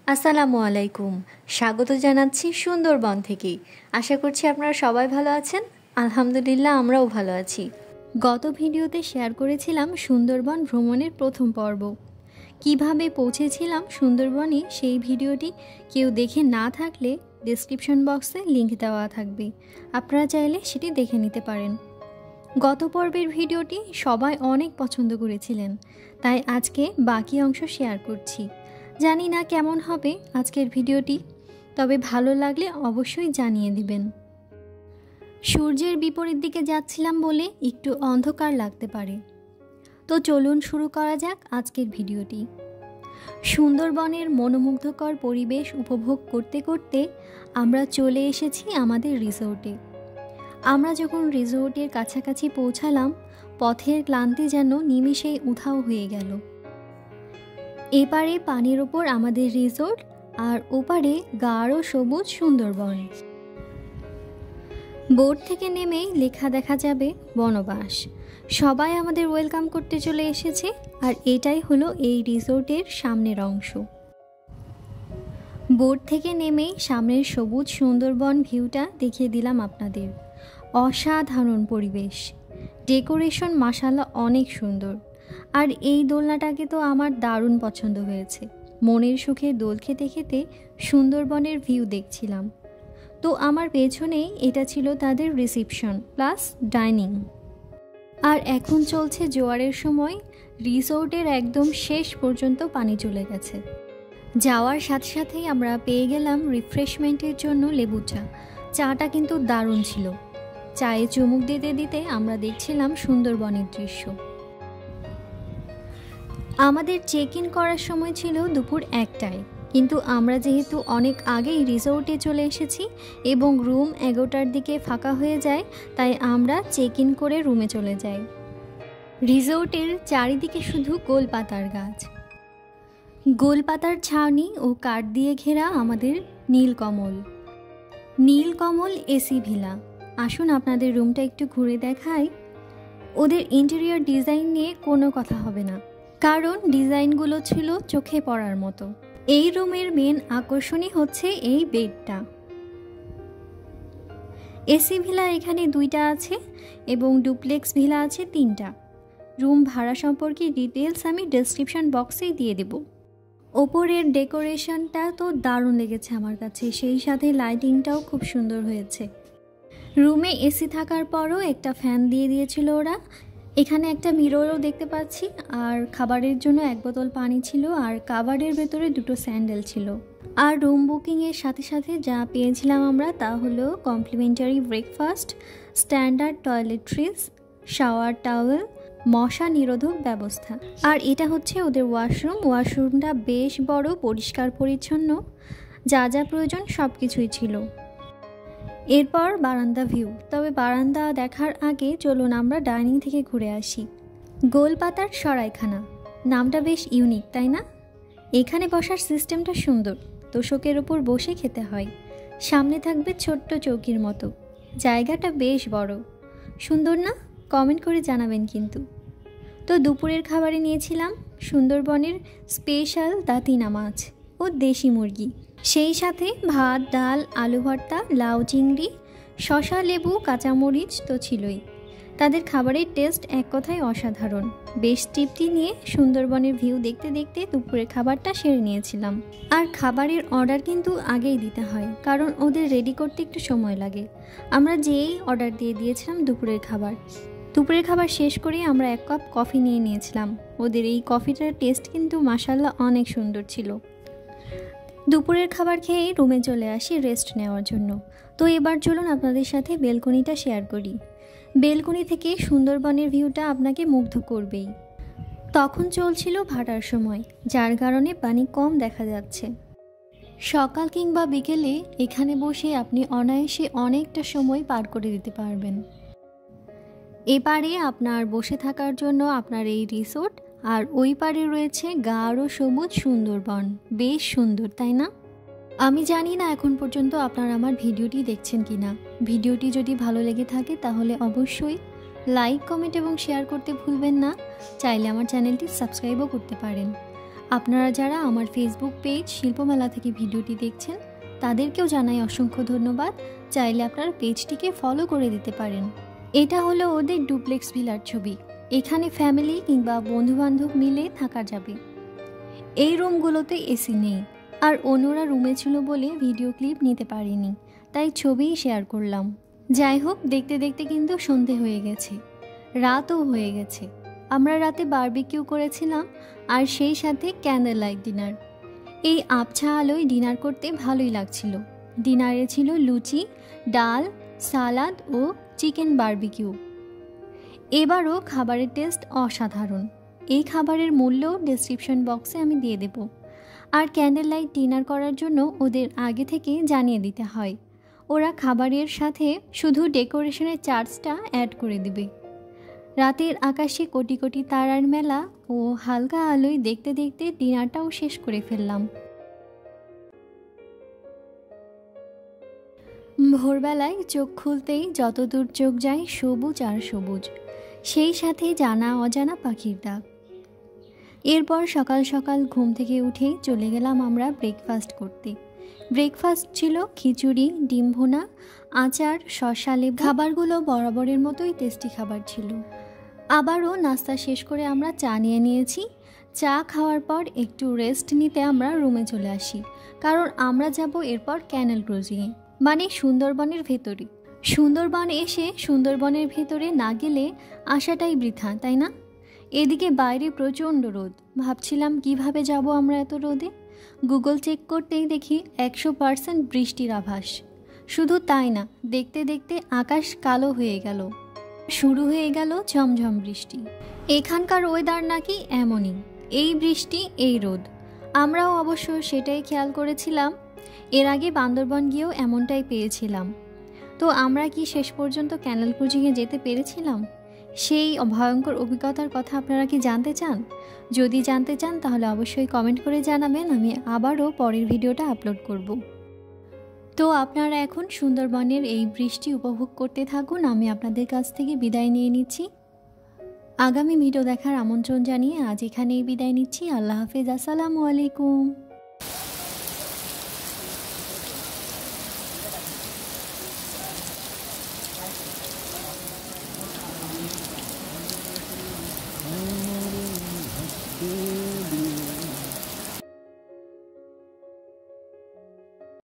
আসসালামু আলাইকুম। স্বাগত জানাচ্ছি সুন্দরবন থেকে। আশা করছি আপনারা সবাই ভালো আছেন। আলহামদুলিল্লাহ আমরাও ভালো আছি। গত ভিডিওতে শেয়ার করেছিলাম সুন্দরবন ভ্রমণের প্রথম পর্ব। কিভাবে পৌঁছেছিলাম সুন্দরবনে সেই ভিডিওটি কেউ দেখে না থাকলে ডেসক্রিপশন বক্সে লিংক দেওয়া থাকবে, আপনারা চাইলে সেটি দেখে নিতে পারেন। গত পর্বের ভিডিওটি সবাই অনেক পছন্দ করেছিলেন, তাই আজকে বাকি অংশ শেয়ার করছি। জানি না কেমন হবে আজকের ভিডিওটি, তবে ভালো লাগলে অবশ্যই জানিয়ে দিবেন। সূর্যের বিপরীত দিকে যাচ্ছিলাম বলে একটু অন্ধকার লাগতে পারে, তো চলুন শুরু করা যাক আজকের ভিডিওটি। সুন্দরবনের মনোমুগ্ধকর পরিবেশ উপভোগ করতে করতে আমরা চলে এসেছি আমাদের রিসোর্টে। আমরা যখন রিসোর্টের কাছাকাছি পৌঁছালাম, পথের ক্লান্তি যেন নিমিষেই উধাও হয়ে গেল। এপারে পানির ওপর আমাদের রিসোর্ট, আর ওপারে গাঢ় সবুজ সুন্দরবন। বোট থেকে নেমেই লেখা দেখা যাবে বনবাস। সবাই আমাদের ওয়েলকাম করতে চলে এসেছে, আর এটাই হলো এই রিসোর্টের সামনের অংশ। বোট থেকে নেমেই সামনের সবুজ সুন্দরবন ভিউটা দেখিয়ে দিলাম আপনাদের। অসাধারণ পরিবেশ, ডেকোরেশন মাশাআল্লাহ অনেক সুন্দর। আর এই দোলনাটাকে তো আমার দারুণ পছন্দ হয়েছে। মনের সুখে দোল খেতে খেতে সুন্দরবনের ভিউ দেখছিলাম। তো আমার পেছনেই এটা ছিল তাদের রিসেপশন প্লাস ডাইনিং। আর এখন চলছে জোয়ারের সময়, রিসোর্টের একদম শেষ পর্যন্ত পানি চলে গেছে। যাওয়ার সাথে সাথেই আমরা পেয়ে গেলাম রিফ্রেশমেন্টের জন্য লেবু চা। চাটা কিন্তু দারুণ ছিল। চায়ে চুমুক দিতে দিতে আমরা দেখছিলাম সুন্দরবনের দৃশ্য। আমাদের চেক ইন করার সময় ছিল দুপুর 1টায়, কিন্তু আমরা যেহেতু অনেক আগেই রিসোর্টে চলে এসেছি এবং রুম 11টার দিকে ফাঁকা হয়ে যায়, তাই আমরা চেক ইন করে রুমে চলে যাই। রিসোর্টের চারিদিকে শুধু গোলপাতার গাছ, গোলপাতার ছাউনি ও কাঠ দিয়ে ঘেরা আমাদের নীলকমল এসি ভিলা। আসুন আপনাদের রুমটা একটু ঘুরে দেখাই। ওদের ইন্টেরিয়র ডিজাইন নিয়ে কোনো কথা হবে না, কারণ ডিজাইনগুলো ছিল চোখে পড়ার মতো। এই রুমের মেন আকর্ষণই হচ্ছে এই বেডটা। এসি ভিলা এখানে 2টা আছে এবং ডুপ্লেক্স ভিলা আছে 3টা। রুম ভাড়া সম্পর্কে ডিটেলস আমি ডেসক্রিপশন বক্সেই দিয়ে দেব। ওপরের ডেকোরেশনটা তো দারুণ লেগেছে আমার কাছে, সেই সাথে লাইটিংটাও খুব সুন্দর হয়েছে। রুমে এসি থাকার পরও একটা ফ্যান দিয়ে দিয়েছিল ওরা। এখানে একটা মিররও দেখতে পাচ্ছি, আর খাবারের জন্য 1 বোতল পানি ছিল, আর কাভারের ভেতরে 2টো স্যান্ডেল ছিল। আর রুম বুকিংয়ের সাথে সাথে যা পেয়েছিলাম আমরা তা হলো complimentary breakfast, standard toiletries, shower towel, মশা নিরোধক ব্যবস্থা। আর এটা হচ্ছে ওদের ওয়াশরুমটা বেশ বড়, পরিষ্কার পরিচ্ছন্ন, যা যা প্রয়োজন সব কিছুই ছিল। এরপর বারান্দা ভিউ। তবে বারান্দা দেখার আগে চলুন আমরা ডাইনিং থেকে ঘুরে আসি। গোলপাতার সরাইখানা, নামটা বেশ ইউনিক তাই না? এখানে বসার সিস্টেমটা সুন্দর। তোশকের ওপর বসে খেতে হয়, সামনে থাকবে ছোট্ট চৌকির মতো। জায়গাটা বেশ বড়, সুন্দর না? কমেন্ট করে জানাবেন কিন্তু। তো দুপুরের খাবারে নিয়েছিলাম সুন্দরবনের স্পেশাল দাতিনা মাছ ও দেশি মুরগি, সেই সাথে ভাত, ডাল, আলু ভর্তা, লাউ চিংড়ি, শসা, লেবু, কাঁচামরিচ তো ছিলই। তাদের খাবারের টেস্ট এক কথায় অসাধারণ। বেশ তৃপ্তি নিয়ে সুন্দরবনের ভিউ দেখতে দেখতে দুপুরের খাবারটা সেরে নিয়েছিলাম। আর খাবারের অর্ডার কিন্তু আগেই দিতে হয়, কারণ ওদের রেডি করতে একটু সময় লাগে। আমরা যেই অর্ডার দিয়ে দিয়েছিলাম দুপুরের খাবার শেষ করে আমরা 1 কাপ কফি নিয়ে নিয়েছিলাম। ওদের এই কফিটার টেস্ট কিন্তু মাশাআল্লাহ অনেক সুন্দর ছিল। দুপুরের খাবার খেয়ে রুমে চলে আসি রেস্ট নেওয়ার জন্য। তো এবার চলুন আপনাদের সাথে বেলকনিটা শেয়ার করি। বেলকনি থেকে সুন্দরবনের ভিউটা আপনাকে মুগ্ধ করবেই। তখন চলছিল ভাটার সময়, যার কারণে পানি কম দেখা যাচ্ছে। সকাল কিংবা বিকেলে এখানে বসে আপনি অনায়াসে অনেকটা সময় পার করে দিতে পারবেন। এপারে আপনার বসে থাকার জন্য আপনার এই রিসোর্ট, আর ওই পারে রয়েছে গাঢ় সবুজ সুন্দরবন। বেশ সুন্দর তাই না? আমি জানি না এখন পর্যন্ত আপনারা আমার ভিডিওটি দেখছেন কিনা। ভিডিওটি যদি ভালো লেগে থাকে তাহলে অবশ্যই লাইক, কমেন্ট এবং শেয়ার করতে ভুলবেন না। চাইলে আমার চ্যানেলটি সাবস্ক্রাইবও করতে পারেন। আপনারা যারা আমার ফেসবুক পেজ শিল্পমেলা থেকে ভিডিওটি দেখছেন তাদেরকেও জানাই অসংখ্য ধন্যবাদ। চাইলে আপনারা পেজটিকে ফলো করে দিতে পারেন। এটা হলো ওদের ডুপ্লেক্স ভিলার ছবি। এখানে ফ্যামিলি কিংবা বন্ধুবান্ধব মিলে থাকা যাবে। এই রুমগুলোতে এসি নেই, আর অন্যরা রুমে ছিল বলে ভিডিও ক্লিপ নিতে পারিনি, তাই ছবিই শেয়ার করলাম। যাই হোক, দেখতে দেখতে কিন্তু সন্ধে হয়ে গেছে, রাতও হয়ে গেছে। আমরা রাতে বারবিকিউ করেছিলাম আর সেই সাথে ক্যান্ডেল লাইট ডিনার। এই আবছা আলোয় ডিনার করতে ভালোই লাগছিল। ডিনারে ছিল লুচি, ডাল, সালাদ ও চিকেন বারবিকিউ। এবারও খাবারের টেস্ট অসাধারণ। এই খাবারের মূল্য ডেসক্রিপশন বক্সে আমি দিয়ে দেব। আর ক্যান্ডেল লাইট ডিনার করার জন্য ওদের আগে থেকে জানিয়ে দিতে হয়। ওরা খাবারের সাথে শুধু ডেকোরেশনের চার্জটা অ্যাড করে দেবে। রাতের আকাশে কোটি কোটি তারার মেলা ও হালকা আলোয় দেখতে দেখতে ডিনারটাও শেষ করে ফেললাম। ভোরবেলায় চোখ খুলতেই যতদূর চোখ যায় সবুজ আর সবুজ, সেই সাথে জানা অজানা পাখির ডাক। এরপর সকাল সকাল ঘুম থেকে উঠেই চলে গেলাম আমরা ব্রেকফাস্ট করতে। ব্রেকফাস্ট ছিল খিচুড়ি, ডিম ভুনা, আচার, শসা, লেবু। খাবারগুলো বরাবরের মতোই টেস্টি খাবার ছিল। আবারও নাস্তা শেষ করে আমরা চা নিয়ে নিয়েছি। চা খাওয়ার পর একটু রেস্ট নিতে আমরা রুমে চলে আসি, কারণ আমরা যাব এরপর ক্যানেল ক্রুজিংয়ে, মানে সুন্দরবনের ভেতরে। সুন্দরবন এসে সুন্দরবনের ভেতরে না গেলে আসাটাই বৃথা, তাই না? এদিকে বাইরে প্রচণ্ড রোদ। ভাবছিলাম কিভাবে যাব আমরা এত রোদে। গুগল চেক করতেই দেখি 100% বৃষ্টির আভাস। শুধু তাই না, দেখতে দেখতে আকাশ কালো হয়ে গেল, শুরু হয়ে গেল ঝমঝম বৃষ্টি। এখানকার ওয়েদার নাকি এমনই, এই বৃষ্টি এই রোদ। আমরাও অবশ্য সেটাই খেয়াল করেছিলাম। এর আগে বান্দরবন গিয়েও এমনটাই পেয়েছিলাম। তো আমরা কি শেষ পর্যন্ত ক্যানেল ক্রুজিংয়ে যেতে পেরেছিলাম? সেই ভয়ঙ্কর অভিজ্ঞতার কথা আপনারা কি জানতে চান? যদি জানতে চান তাহলে অবশ্যই কমেন্ট করে জানাবেন, আমি আবারও পরের ভিডিওটা আপলোড করব। তো আপনারা এখন সুন্দরবনের এই বৃষ্টি উপভোগ করতে থাকুন। আমি আপনাদের কাছ থেকে বিদায় নিয়ে নিচ্ছি। আগামী ভিডিও দেখার আমন্ত্রণ জানিয়ে আজ এখানেই বিদায় নিচ্ছি। আল্লাহ হাফেজ, আসসালামু আলাইকুম।